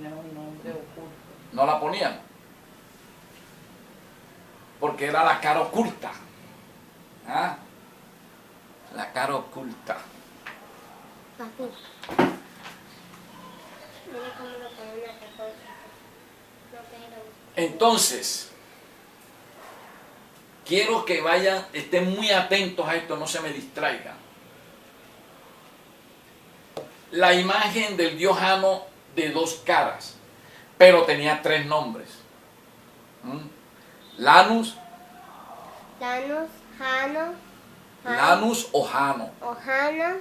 ponían un nombre oculto. No la ponían. Porque era la cara oculta. ¿Ah? La cara oculta. Así. Mira cómo lo ponen acá. Entonces, quiero que vayan, estén muy atentos a esto, no se me distraigan. La imagen del dios Jano de dos caras, pero tenía tres nombres. Lanus, Lanus, Jano, Lanus o Jano. Ojana,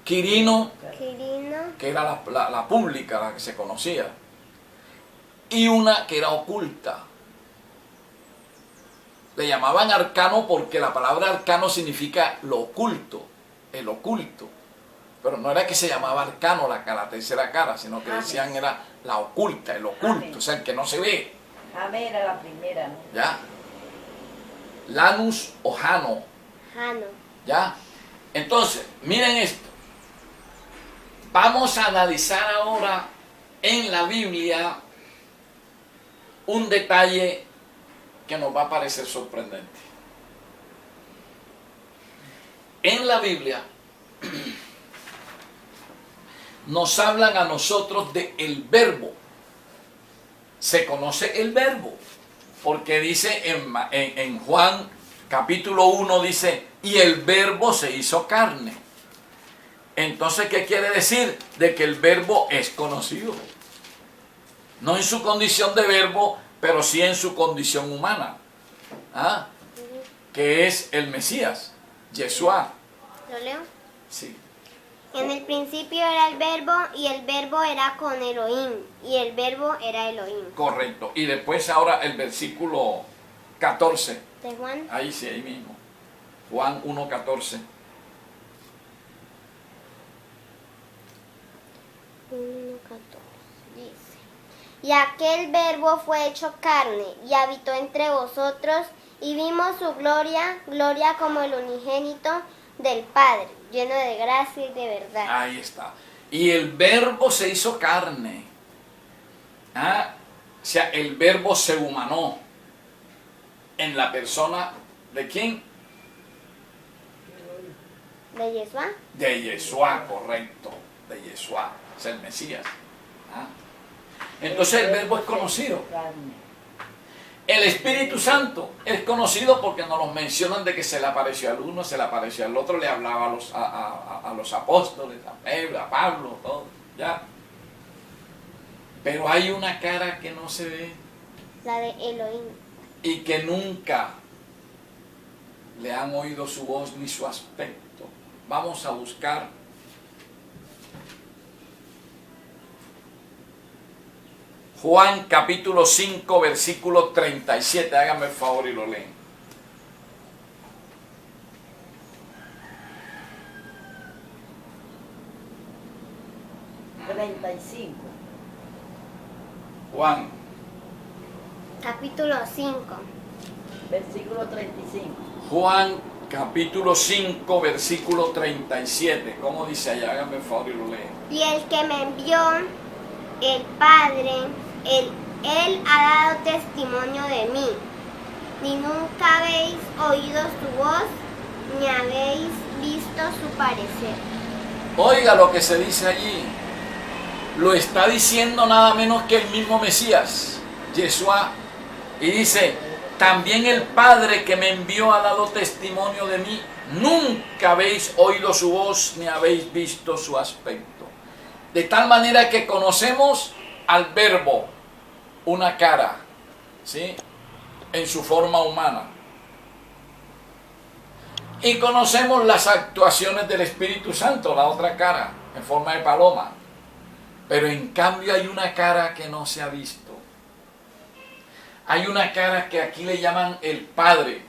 Quirino, Quirino, que era la pública, la que se conocía. Y una que era oculta. Le llamaban arcano porque la palabra arcano significa lo oculto, el oculto. Pero no era que se llamaba arcano la tercera cara, sino que decían era la oculta, el oculto, o sea, el que no se ve. Jame era la primera, ¿no? ¿Ya? Lanus o Jano. Jano. ¿Ya? Entonces, miren esto. Vamos a analizar ahora en la Biblia un detalle que nos va a parecer sorprendente. En la Biblia nos hablan a nosotros de el verbo. Se conoce el verbo, porque dice en Juan capítulo 1, dice, y el verbo se hizo carne. Entonces, ¿qué quiere decir? De que el verbo es conocido. No en su condición de verbo, pero sí en su condición humana. ¿Ah? Que es el Mesías, Yeshua. ¿Lo leo? Sí. En el principio era el verbo y el verbo era con Elohim y el verbo era Elohim. Correcto. Y después ahora el versículo 14. ¿De Juan? Ahí sí, ahí mismo. Juan 1:14. 1:14 dice: Y aquel verbo fue hecho carne y habitó entre vosotros y vimos su gloria, gloria como el unigénito del Padre, lleno de gracia y de verdad. Ahí está. Y el verbo se hizo carne. ¿Ah? O sea, el verbo se humanó en la persona de quién? ¿De Yeshua? De Yeshua, correcto. De Yeshua, es el Mesías. ¿Ah? Entonces el verbo es conocido. El Espíritu Santo es conocido porque nos lo mencionan de que se le apareció al uno, se le apareció al otro, le hablaba a los apóstoles, a Pedro, a Pablo, todo, ¿ya? Pero hay una cara que no se ve La de Elohim. y que nunca le han oído su voz ni su aspecto. Vamos a buscar Juan capítulo 5, versículo 37. Háganme el favor y lo leen. Juan, Capítulo 5. versículo 35. Juan capítulo 5, versículo 37. ¿Cómo dice allá? Háganme el favor y lo leen. Y el que me envió, el Padre, él ha dado testimonio de mí. Ni nunca habéis oído su voz, ni habéis visto su parecer. Oiga lo que se dice allí. Lo está diciendo nada menos que el mismo Mesías, Yeshua. Y dice, también el Padre que me envió ha dado testimonio de mí. Nunca habéis oído su voz, ni habéis visto su aspecto. De tal manera que conocemos al verbo, una cara, ¿sí? En su forma humana. Y conocemos las actuaciones del Espíritu Santo, la otra cara, en forma de paloma. Pero en cambio hay una cara que no se ha visto. Hay una cara que aquí le llaman el Padre.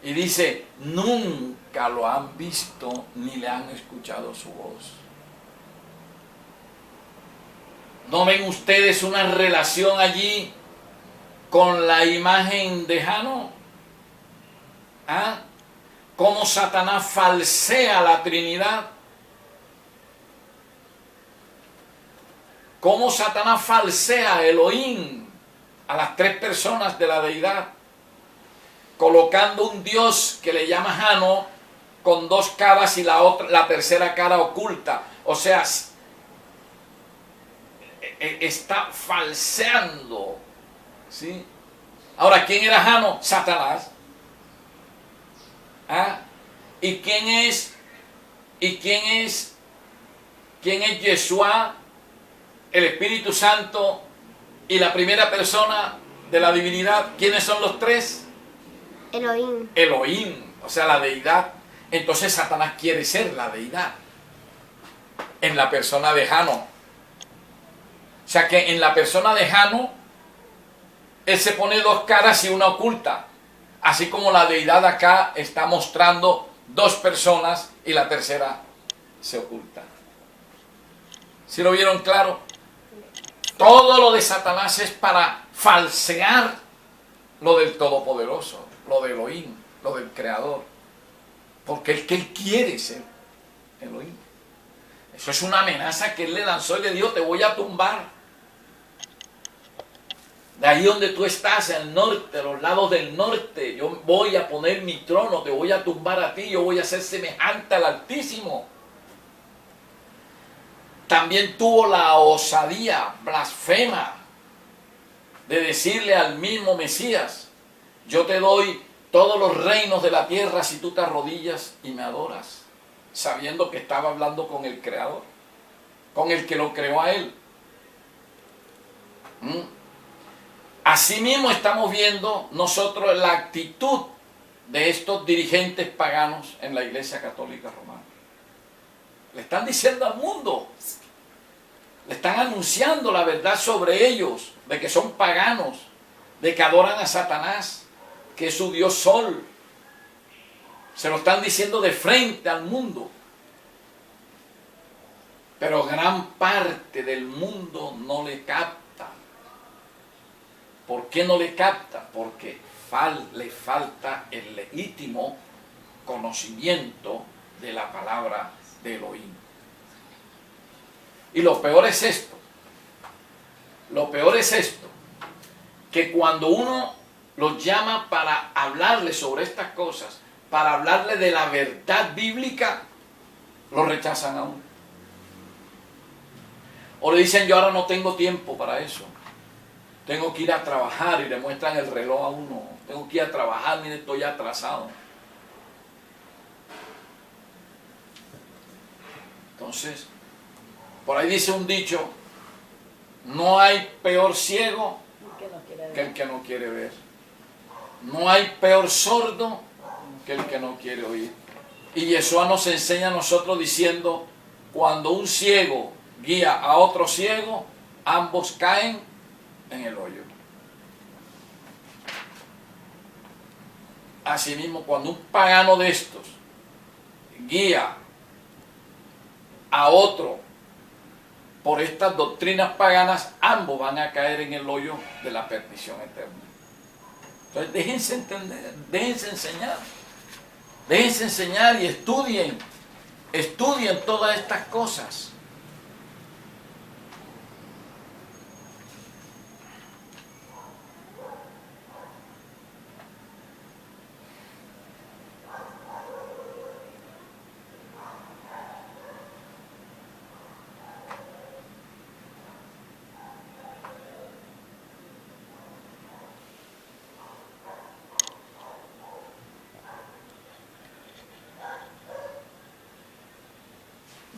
Y dice, nunca lo han visto ni le han escuchado su voz. ¿No ven ustedes una relación allí con la imagen de Jano? ¿Ah? Cómo Satanás falsea la Trinidad. cómo Satanás falsea a Elohim, a las tres personas de la deidad, colocando un Dios que le llama Jano con dos caras y la tercera cara oculta. O sea, está falseando, ¿sí? Ahora, ¿quién era Jano? Satanás. ¿Ah? ¿Y quién es Yeshua, el Espíritu Santo y la primera persona de la divinidad? ¿Quiénes son los tres? Elohim. Elohim, o sea, la deidad. Entonces Satanás quiere ser la deidad en la persona de Jano. O sea que en la persona de Jano, él se pone dos caras y una oculta. Así como la deidad acá está mostrando dos personas y la tercera se oculta. ¿Sí lo vieron claro? Todo lo de Satanás es para falsear lo del Todopoderoso, lo de Elohim, lo del Creador. Porque es que él quiere ser Elohim. Eso es una amenaza que él le lanzó y le dijo: te voy a tumbar. De ahí donde tú estás, al norte, a los lados del norte, yo voy a poner mi trono, te voy a tumbar a ti, yo voy a ser semejante al Altísimo. También tuvo la osadía blasfema de decirle al mismo Mesías: yo te doy todos los reinos de la tierra si tú te arrodillas y me adoras, sabiendo que estaba hablando con el Creador, con el que lo creó a él. Asimismo estamos viendo nosotros la actitud de estos dirigentes paganos en la Iglesia Católica Romana. Le están diciendo al mundo, le están anunciando la verdad sobre ellos, de que son paganos, de que adoran a Satanás, que es su Dios Sol. Se lo están diciendo de frente al mundo. Pero gran parte del mundo no le capta. ¿Por qué no le capta? Porque le falta el legítimo conocimiento de la palabra de Elohim. Y lo peor es esto. Lo peor es esto. Que cuando uno los llama para hablarle sobre estas cosas, para hablarle de la verdad bíblica, lo rechazan aún. O le dicen: yo ahora no tengo tiempo para eso. Tengo que ir a trabajar, y le muestran el reloj a uno. Tengo que ir a trabajar, mire, estoy atrasado. Entonces, por ahí dice un dicho: no hay peor ciego que el que no quiere ver. No hay peor sordo que el que no quiere oír. Y Yeshua nos enseña a nosotros diciendo: cuando un ciego guía a otro ciego, ambos caen en el hoyo. Asimismo, cuando un pagano de estos guía a otro por estas doctrinas paganas, ambos van a caer en el hoyo de la perdición eterna. Entonces déjense entender, déjense enseñar y estudien todas estas cosas.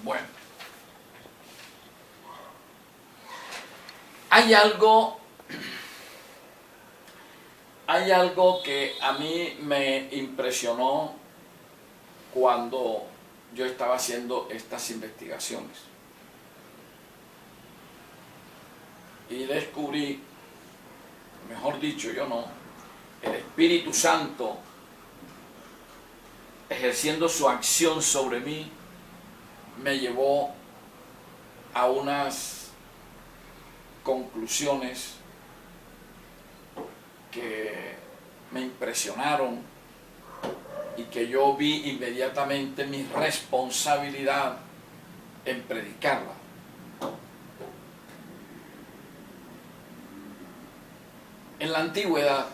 Bueno, hay algo que a mí me impresionó cuando yo estaba haciendo estas investigaciones. Y descubrí, mejor dicho, yo no, el Espíritu Santo ejerciendo su acción sobre mí me llevó a unas conclusiones que me impresionaron y que yo vi inmediatamente mi responsabilidad en predicarla. En la antigüedad,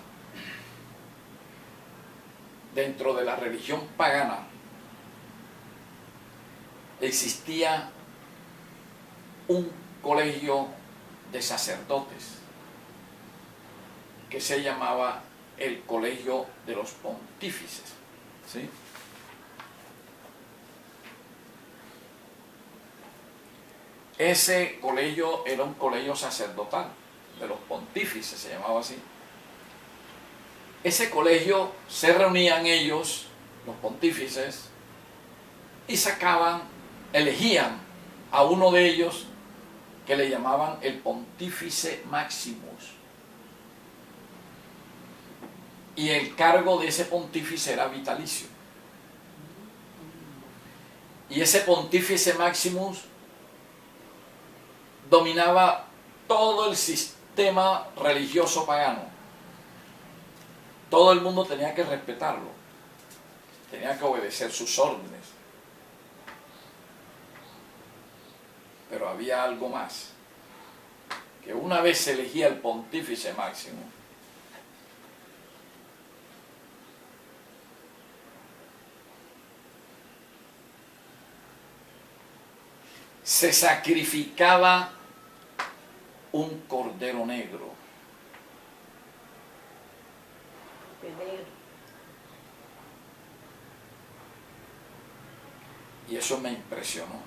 dentro de la religión pagana, existía un colegio de sacerdotes que se llamaba el Colegio de los Pontífices, ¿sí? Ese colegio era un colegio sacerdotal, de los pontífices, se llamaba así. Ese colegio se reunían ellos, los pontífices, y elegían a uno de ellos que le llamaban el Pontífice Maximus. Y el cargo de ese pontífice era vitalicio. Y ese Pontífice Maximus dominaba todo el sistema religioso pagano. Todo el mundo tenía que respetarlo, tenía que obedecer sus órdenes. Pero había algo más, que una vez se elegía el Pontífice Máximo, se sacrificaba un cordero negro. Y eso me impresionó.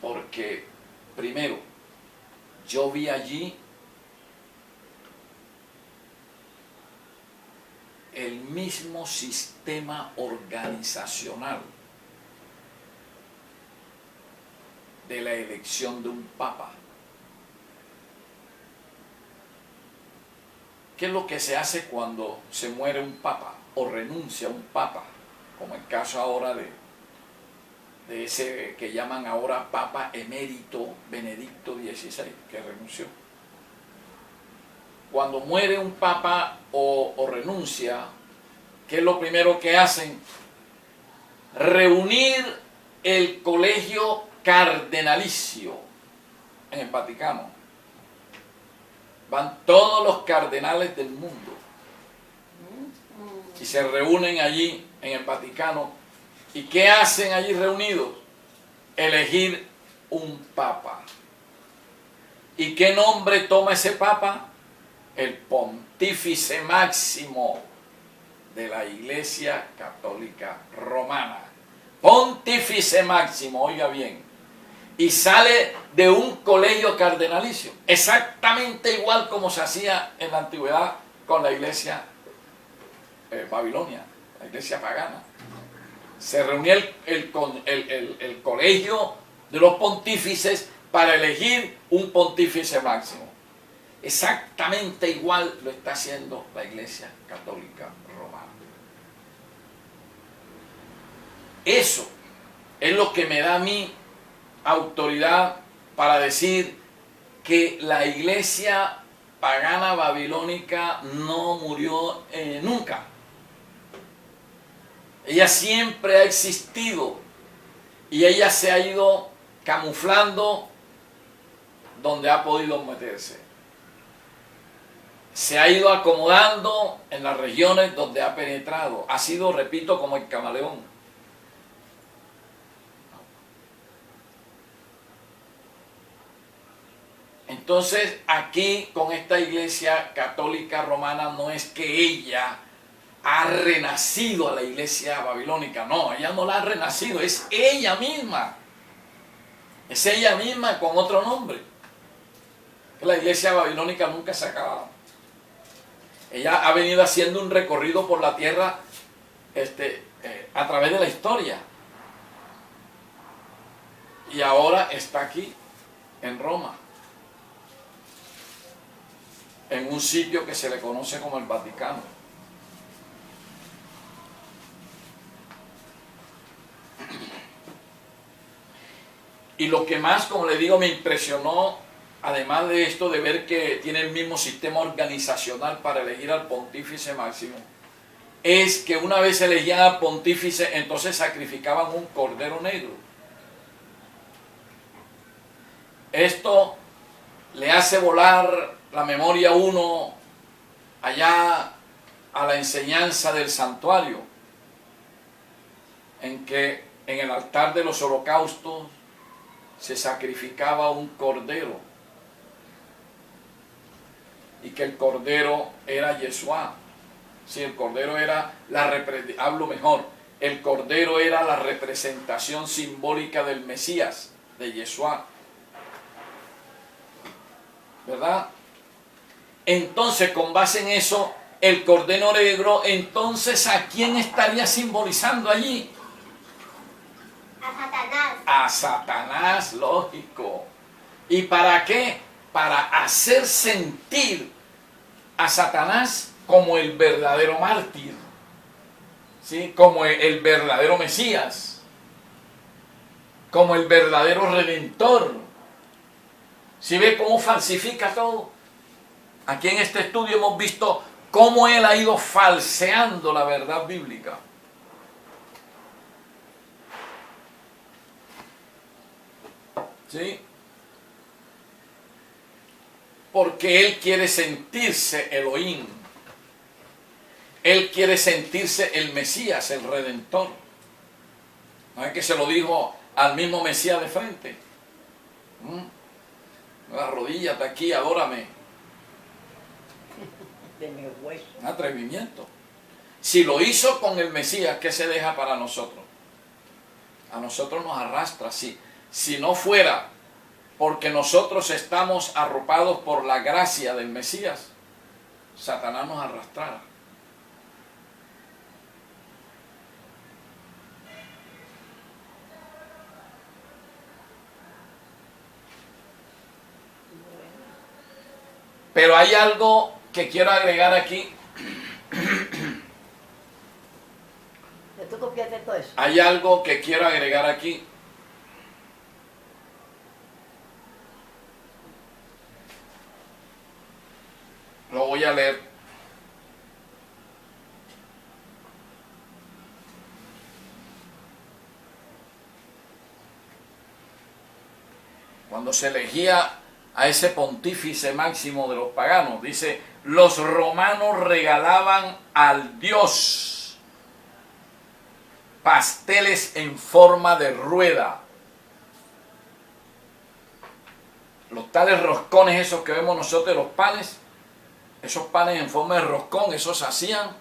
Porque, primero, yo vi allí el mismo sistema organizacional de la elección de un papa. ¿Qué es lo que se hace cuando se muere un papa o renuncia un papa? Como el caso ahora de ese que llaman ahora Papa Emérito Benedicto XVI, que renunció. Cuando muere un papa o renuncia, ¿qué es lo primero que hacen? Reunir el colegio cardenalicio en el Vaticano. Van todos los cardenales del mundo y se reúnen allí en el Vaticano. ¿Y qué hacen allí reunidos? Elegir un papa. ¿Y qué nombre toma ese papa? El Pontífice Máximo de la Iglesia Católica Romana. Pontífice Máximo, oiga bien. Y sale de un colegio cardenalicio, exactamente igual como se hacía en la antigüedad con la iglesia babilonia, la iglesia pagana. Se reunía el colegio de los pontífices para elegir un pontífice máximo. Exactamente igual lo está haciendo la Iglesia Católica Romana. Eso es lo que me da a mí autoridad para decir que la iglesia pagana babilónica no murió nunca. Ella siempre ha existido y ella se ha ido camuflando donde ha podido meterse. Se ha ido acomodando en las regiones donde ha penetrado. Ha sido, repito, como el camaleón. Entonces, aquí con esta iglesia católica romana no es que ella ha renacido a la iglesia babilónica, no, ella no la ha renacido, es ella misma. Es ella misma con otro nombre. La iglesia babilónica nunca se acaba. Ella ha venido haciendo un recorrido por la tierra a través de la historia. Y ahora está aquí, en Roma. En un sitio que se le conoce como el Vaticano. Y lo que más, como le digo, me impresionó, además de esto de ver que tiene el mismo sistema organizacional para elegir al pontífice máximo, es que una vez elegían al pontífice, entonces sacrificaban un cordero negro. Esto le hace volar la memoria a uno allá a la enseñanza del santuario, en que en el altar de los holocaustos se sacrificaba un cordero, y que el cordero era Yeshua. Sí, el cordero era el cordero era la representación simbólica del Mesías, de Yeshua, ¿verdad? Entonces, con base en eso, el cordero negro, entonces, ¿a quién estaría simbolizando allí? A Satanás. A Satanás, lógico. ¿Y para qué? Para hacer sentir a Satanás como el verdadero mártir, ¿sí? Como el verdadero Mesías, como el verdadero Redentor. ¿Sí ve cómo falsifica todo? Aquí en este estudio hemos visto cómo él ha ido falseando la verdad bíblica. ¿Sí? Porque él quiere sentirse Elohim. Él quiere sentirse el Mesías, el Redentor. ¿No es que se lo dijo al mismo Mesías de frente? Arrodíllate aquí, adórame. De mi hueso. Un atrevimiento. Si lo hizo con el Mesías, ¿qué se deja para nosotros? A nosotros nos arrastra. Si no fuera porque nosotros estamos arropados por la gracia del Mesías, Satanás nos arrastrara. Pero hay algo que quiero agregar aquí. ¿Tú copiaste todo eso? Hay algo que quiero agregar aquí. Lo voy a leer. Cuando se elegía a ese pontífice máximo de los paganos, dice, los romanos regalaban al Dios pasteles en forma de rueda. Los tales roscones esos que vemos nosotros, los panes, esos panes en forma de roscón, esos se hacían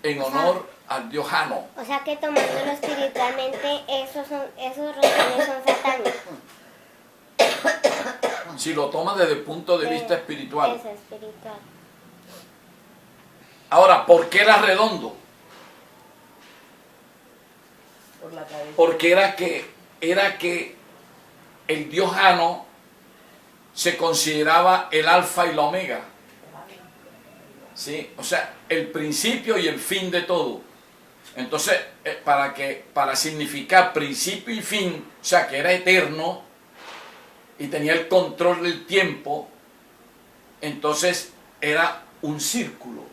en honor al dios Jano. O sea que tomándolo espiritualmente, esos roscones son satánicos. Si lo tomas desde el punto de vista espiritual. Es espiritual. Ahora, ¿por qué era redondo? Por la cabeza. Porque era que el dios Jano se consideraba el alfa y la omega. ¿Sí? O sea, el principio y el fin de todo. Entonces, para significar principio y fin, o sea, que era eterno y tenía el control del tiempo, entonces era un círculo,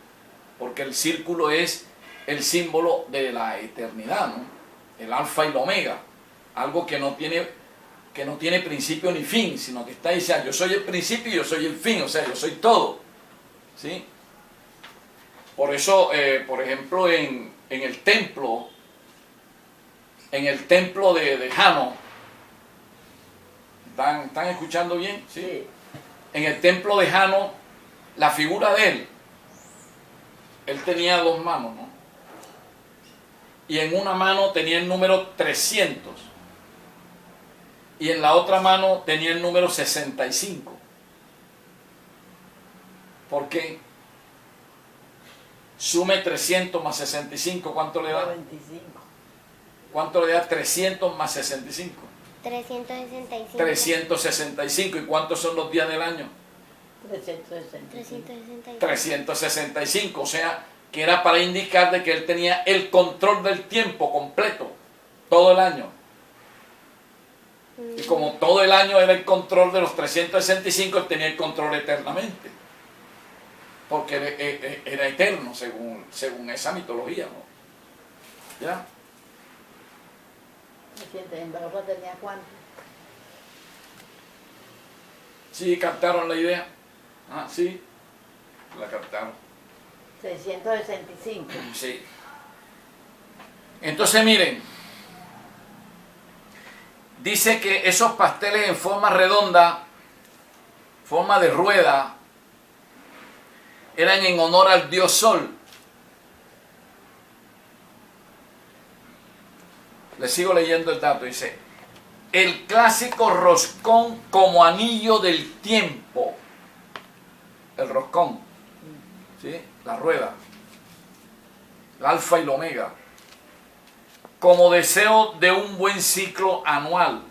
porque el círculo es el símbolo de la eternidad, ¿no? El alfa y la omega, algo que no tiene principio ni fin, sino que está diciendo, yo soy el principio y yo soy el fin, o sea, yo soy todo, ¿sí? Por eso, por ejemplo, en el templo de Jano, ¿están escuchando bien? ¿Sí? Sí. En el templo de Jano, la figura de él tenía dos manos, ¿no? Y en una mano tenía el número 300 y en la otra mano tenía el número 65. ¿Por qué? Sume 300 más 65, ¿cuánto le da? 25. ¿Cuánto le da 300 más 65? 365. 365. ¿Y cuántos son los días del año? 365. 365. O sea, que era para indicar de que él tenía el control del tiempo completo, todo el año. Y como todo el año era el control de los 365, él tenía el control eternamente. Porque era eterno, según esa mitología, ¿no? ¿Ya? 300. ¿En Barroca tenía cuánto? ¿Sí captaron la idea? Ah, sí, la captaron. 665. Sí. Entonces miren, dice que esos pasteles en forma redonda, forma de rueda, eran en honor al dios Sol. Les sigo leyendo el dato, dice, el clásico roscón como anillo del tiempo. El roscón, ¿sí? La rueda, el alfa y el omega, como deseo de un buen ciclo anual,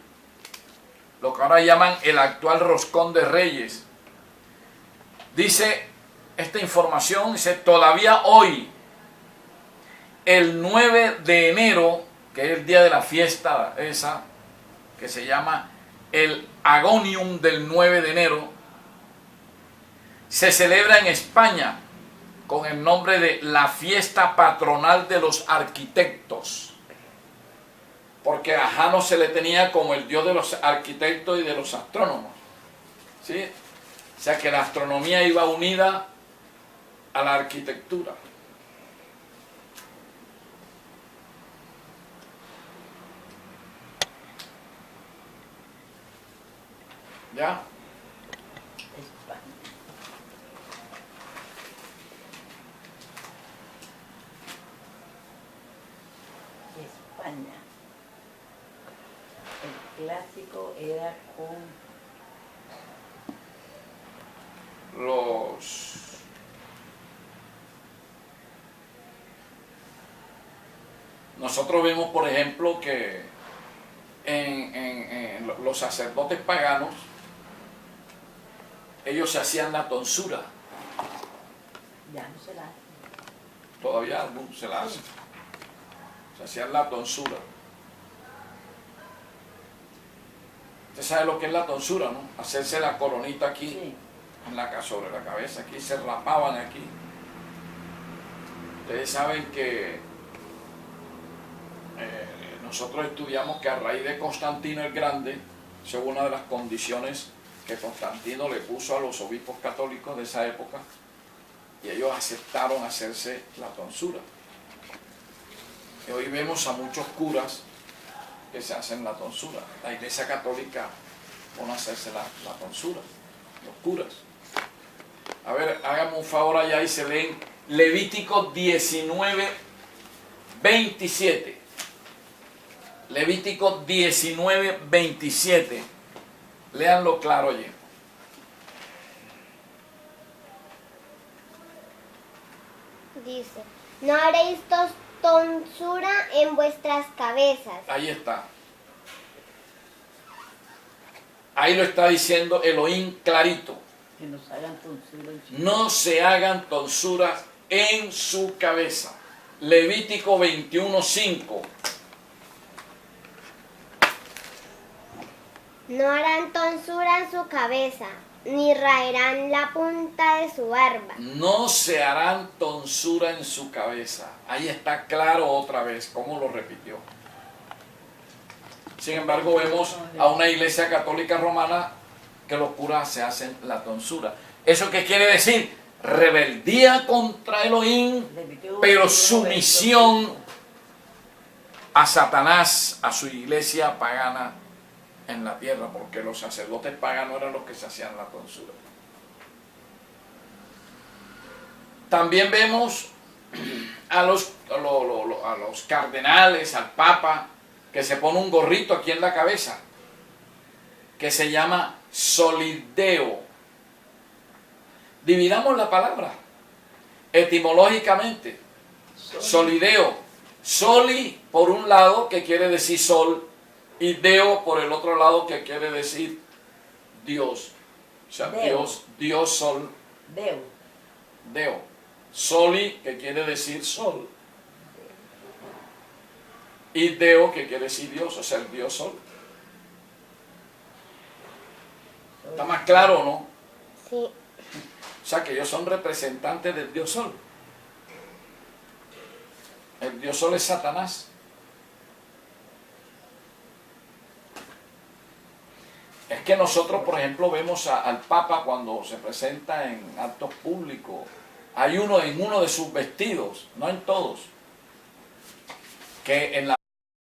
lo que ahora llaman el actual roscón de Reyes. Dice esta información, dice, todavía hoy, el 9 de enero, que es el día de la fiesta esa, que se llama el Agonium del 9 de enero, se celebra en España con el nombre de la fiesta patronal de los arquitectos, porque a Jano se le tenía como el dios de los arquitectos y de los astrónomos, ¿sí? O sea que la astronomía iba unida a la arquitectura. ¿Ya? España. España. El clásico era con Nosotros vemos, por ejemplo, que en los sacerdotes paganos, ellos se hacían la tonsura. ya no se la hace. Todavía algunos se la hacen. Se hacían la tonsura. Usted sabe lo que es la tonsura, ¿no? Hacerse la coronita aquí, Sí. en la, sobre la cabeza, aquí se rapaban aquí. Ustedes saben que nosotros estudiamos que a raíz de Constantino el Grande, esa es una de las condiciones que Constantino le puso a los obispos católicos de esa época, y ellos aceptaron hacerse la tonsura. Y hoy vemos a muchos curas que se hacen la tonsura. La Iglesia Católica pone a hacerse la tonsura, los curas. A ver, háganme un favor allá y se leen Levítico 19, 27. Levítico 19, 27. Léanlo claro, oye. Dice, no haréis tonsura en vuestras cabezas. Ahí está. Ahí lo está diciendo Elohim clarito. Que nos hagan tonsura en su... No se hagan tonsuras en su cabeza. Levítico 21, 5. No harán tonsura en su cabeza, ni raerán la punta de su barba. No se harán tonsura en su cabeza. Ahí está claro otra vez, cómo lo repitió. Sin embargo, vemos a una iglesia católica romana que los curas se hacen la tonsura. ¿Eso qué quiere decir? Rebeldía contra Elohim, pero sumisión a Satanás, a su iglesia pagana en la tierra, porque los sacerdotes paganos eran los que se hacían la tonsura. También vemos a los cardenales, al papa, que se pone un gorrito aquí en la cabeza, que se llama solideo. Dividamos la palabra etimológicamente. Solideo. Soli por un lado, que quiere decir sol, y deo por el otro lado, que quiere decir Dios. O sea, Deo. Dios sol, Deo. deo. Soli, que quiere decir sol. Y deo, que quiere decir Dios, o sea, el Dios sol. ¿Está más claro o no? Sí. O sea, que ellos son representantes del Dios sol. El Dios sol es Satanás. Es que nosotros, por ejemplo, vemos al Papa cuando se presenta en actos públicos. Hay uno en uno de sus vestidos, no en todos, que en la